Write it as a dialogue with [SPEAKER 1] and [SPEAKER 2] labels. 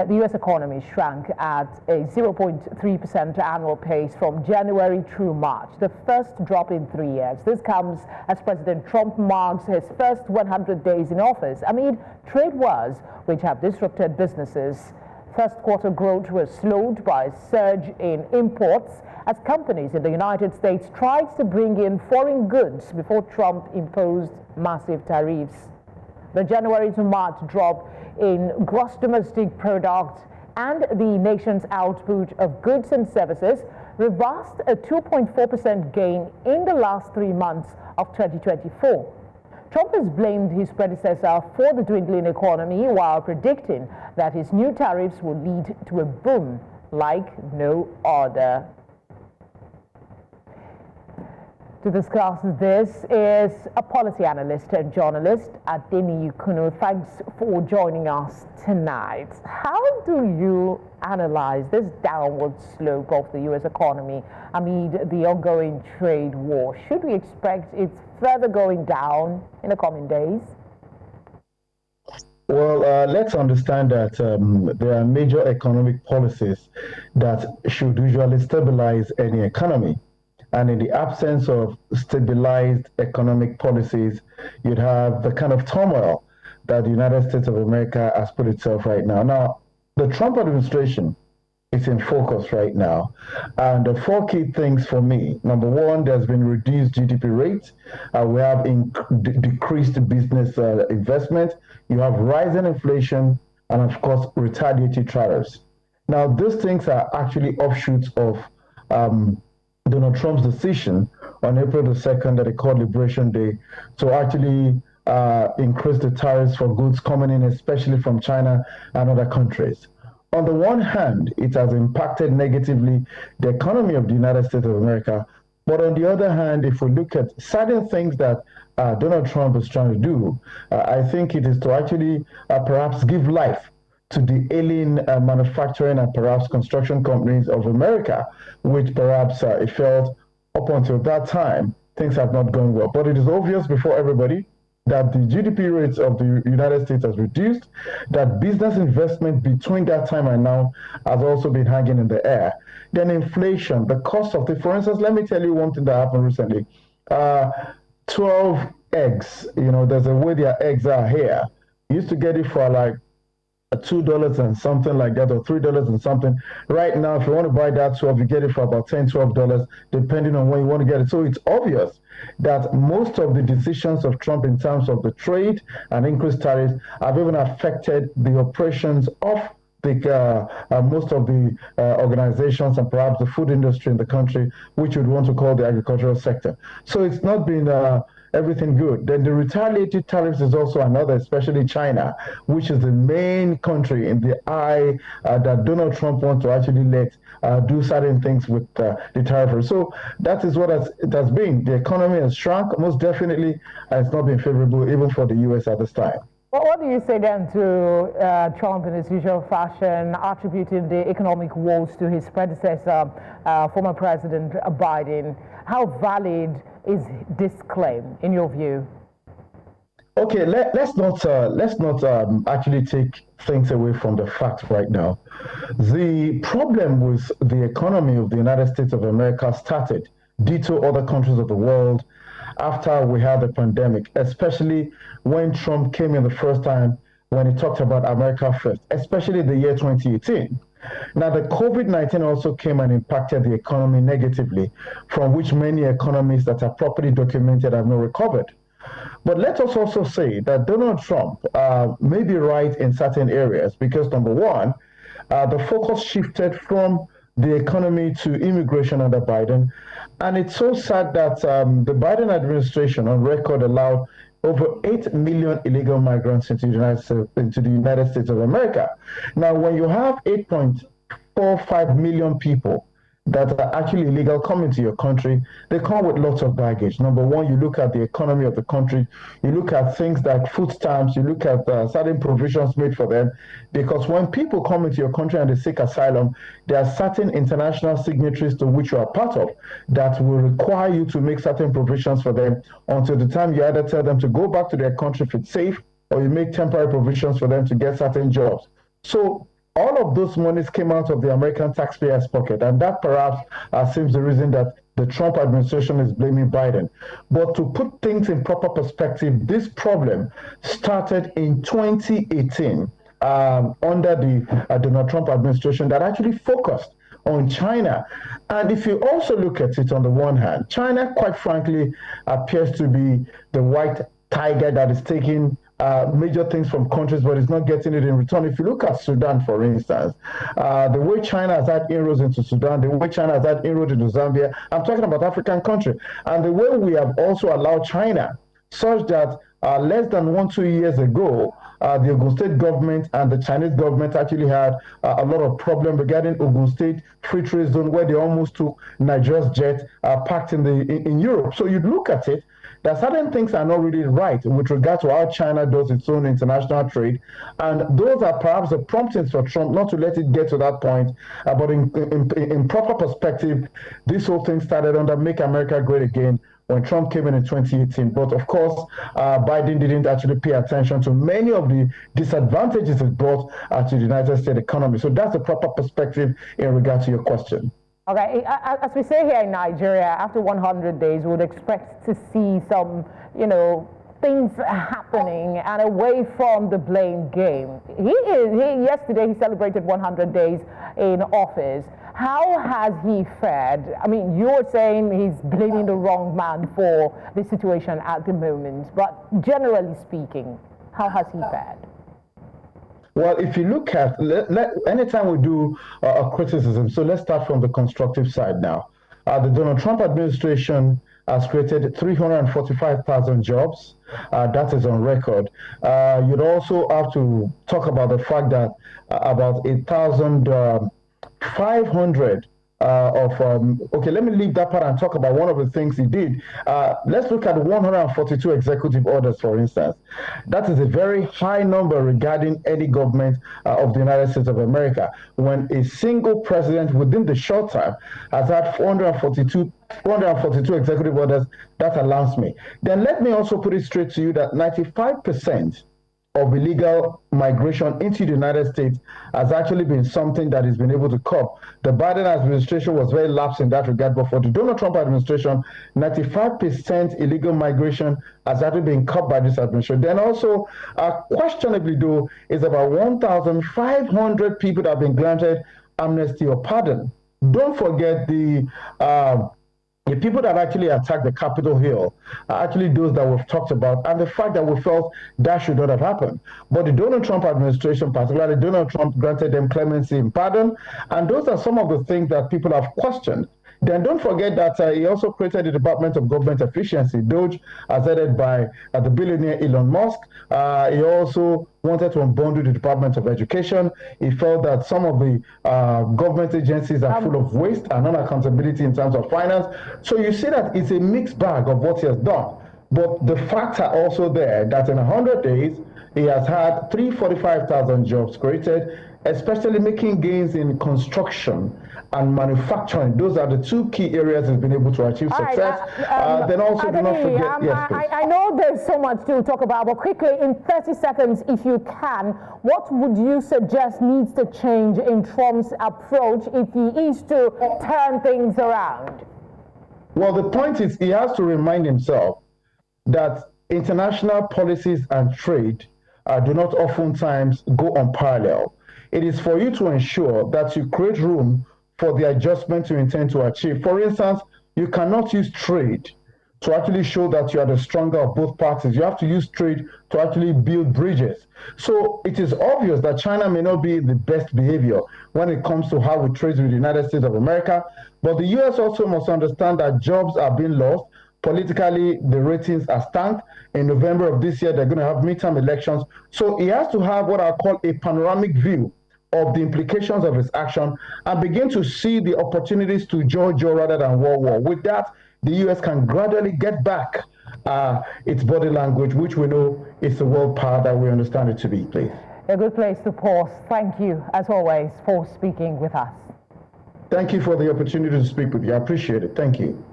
[SPEAKER 1] the U.S. economy shrank at a 0.3% annual pace from January through March, the first drop in 3 years. This comes as President Trump marks his first 100 days in office amid trade wars which have disrupted businesses. First quarter growth was slowed by a surge in imports as companies in the United States tried to bring in foreign goods before Trump imposed massive tariffs. The January to March drop in gross domestic product and the nation's output of goods and services reversed a 2.4% gain in the last 3 months of 2024. Trump has blamed his predecessor for the dwindling economy while predicting that his new tariffs will lead to a boom like no other. To discuss this is a policy analyst and journalist, Adeniyi Kunnu. Thanks for joining us tonight. How do you analyze this downward slope of the U.S. economy amid the ongoing trade war? Should we expect it further going down in the coming days?
[SPEAKER 2] Well, let's understand that there are major economic policies that should usually stabilize any economy. And in the absence of stabilized economic policies, you'd have the kind of turmoil that the United States of America has put itself right now. Now, the Trump administration is in focus right now. And the 4 key things for me: number one, there's been reduced GDP rates. We have decreased business investment. You have rising inflation and, of course, retaliatory tariffs. Now, these things are actually offshoots of Donald Trump's decision on April the 2nd that they called Liberation Day to actually increase the tariffs for goods coming in, especially from China and other countries. On the one hand, it has impacted negatively the economy of the United States of America. But on the other hand, if we look at certain things that Donald Trump is trying to do, I think it is to actually perhaps give life to the ailing manufacturing and perhaps construction companies of America, which perhaps it felt up until that time things have not gone well. But it is obvious before everybody that the GDP rates of the United States has reduced, that business investment between that time and now has also been hanging in the air. Then inflation, the cost of the, for instance, let me tell you one thing that happened recently. 12 eggs, there's a way their eggs are here. You used to get it for like $2 and something like that, or $3 and something. Right now, if you want to buy that 12, you get it for about $10, $12, depending on when you want to get it. So it's obvious that most of the decisions of Trump in terms of the trade and increased tariffs have even affected the operations of the most of the organizations and perhaps the food industry in the country, which you'd want to call the agricultural sector. So it's not been everything good. Then the retaliatory tariffs is also another, especially China, which is the main country in the eye that Donald Trump wants to actually let do certain things with the tariff. So that is what it has been. The economy has shrunk, most definitely, and it's not been favorable even for the U.S. at this time.
[SPEAKER 1] Well, what do you say then to Trump in his usual fashion, attributing the economic woes to his predecessor, former President Biden? How valid is this claim in your view?
[SPEAKER 2] Okay, let's not actually take things away from the facts right now. The problem with the economy of the United States of America started due to other countries of the world after we had the pandemic, especially when Trump came in the first time when he talked about America first, especially the year 2018. Now, the COVID-19 also came and impacted the economy negatively, from which many economies that are properly documented have not recovered. But let us also say that Donald Trump may be right in certain areas because, number one, the focus shifted from the economy to immigration under Biden. And it's so sad that the Biden administration on record allowed over 8 million illegal migrants into the United States of America. Now, when you have 8.45 million people that are actually illegal coming to your country, they come with lots of baggage. Number one, you look at the economy of the country, you look at things like food stamps, you look at certain provisions made for them, because when people come into your country and they seek asylum, there are certain international signatories to which you are part of that will require you to make certain provisions for them until the time you either tell them to go back to their country if it's safe, or you make temporary provisions for them to get certain jobs. So all of those monies came out of the American taxpayers' pocket, and that perhaps seems the reason that the Trump administration is blaming Biden. But to put things in proper perspective, this problem started in 2018 under the Donald Trump administration that actually focused on China. And if you also look at it on the one hand, China, quite frankly, appears to be the white tiger that is taking major things from countries, but it's not getting it in return. If you look at Sudan, for instance, the way China has had inroads into Sudan, the way China has had inroads into Zambia, I'm talking about African countries, and the way we have also allowed China, such that less than 1-2 years ago, the Ogun State government and the Chinese government actually had a lot of problem regarding Ogun State Free Trade Zone, where they almost took Nigeria's jet parked in Europe. So you look at it, there are certain things that are not really right with regard to how China does its own international trade, and those are perhaps the promptings for Trump not to let it get to that point. But in proper perspective, this whole thing started under Make America Great Again when Trump came in 2018. But of course, Biden didn't actually pay attention to many of the disadvantages it brought to the United States economy. So that's the proper perspective in regard to your question.
[SPEAKER 1] Okay, as we say here in Nigeria, after 100 days, we would expect to see some, things happening and away from the blame game. Yesterday, he celebrated 100 days in office. How has he fared? I mean, you're saying he's blaming the wrong man for the situation at the moment, but generally speaking, how has he fared?
[SPEAKER 2] Well, if you look at, anytime we do a criticism, so let's start from the constructive side now. The Donald Trump administration has created 345,000 jobs. That is on record. You'd also have to talk about the fact that about 8,500 okay, let me leave that part and talk about one of the things he did. Let's look at 142 executive orders, for instance. That is a very high number regarding any government of the United States of America. When a single president within the short time has had 442 executive orders, that alarms me. Then let me also put it straight to you that 95% of illegal migration into the United States has actually been something that has been able to curb. The Biden administration was very lax in that regard, but for the Donald Trump administration, 95% illegal migration has actually been curbed by this administration. Then also, questionably though, is about 1,500 people that have been granted amnesty or pardon. Don't forget the people that actually attacked the Capitol Hill are actually those that we've talked about, and the fact that we felt that should not have happened. But the Donald Trump administration, particularly Donald Trump, granted them clemency and pardon, and those are some of the things that people have questioned. Then don't forget that he also created the Department of Government Efficiency, DOGE, as headed by the billionaire Elon Musk. He also wanted to unbundle the Department of Education. He felt that some of the government agencies are full of waste and non-accountability in terms of finance. So you see that it's a mixed bag of what he has done. But the facts are also there that in 100 days, he has had 345,000 jobs created, especially making gains in construction and manufacturing. Those are the two key areas he's been able to achieve success. Then also do not forget, yes, please.
[SPEAKER 1] I know there's so much to talk about, but quickly, in 30 seconds, if you can, what would you suggest needs to change in Trump's approach if he is to turn things around?
[SPEAKER 2] Well, the point is he has to remind himself that international policies and trade do not oftentimes go unparalleled. It is for you to ensure that you create room for the adjustment you intend to achieve. For instance, you cannot use trade to actually show that you are the stronger of both parties. You have to use trade to actually build bridges. So it is obvious that China may not be the best behavior when it comes to how we trade with the United States of America, but the US also must understand that jobs are being lost. Politically, the ratings are stanked. In November of this year, they're going to have midterm elections. So he has to have what I call a panoramic view of the implications of his action and begin to see the opportunities to join rather than war. With that, the U.S. can gradually get back its body language, which we know is the world power that we understand it to be, please.
[SPEAKER 1] A good place to pause. Thank you, as always, for speaking with us.
[SPEAKER 2] Thank you for the opportunity to speak with you. I appreciate it. Thank you.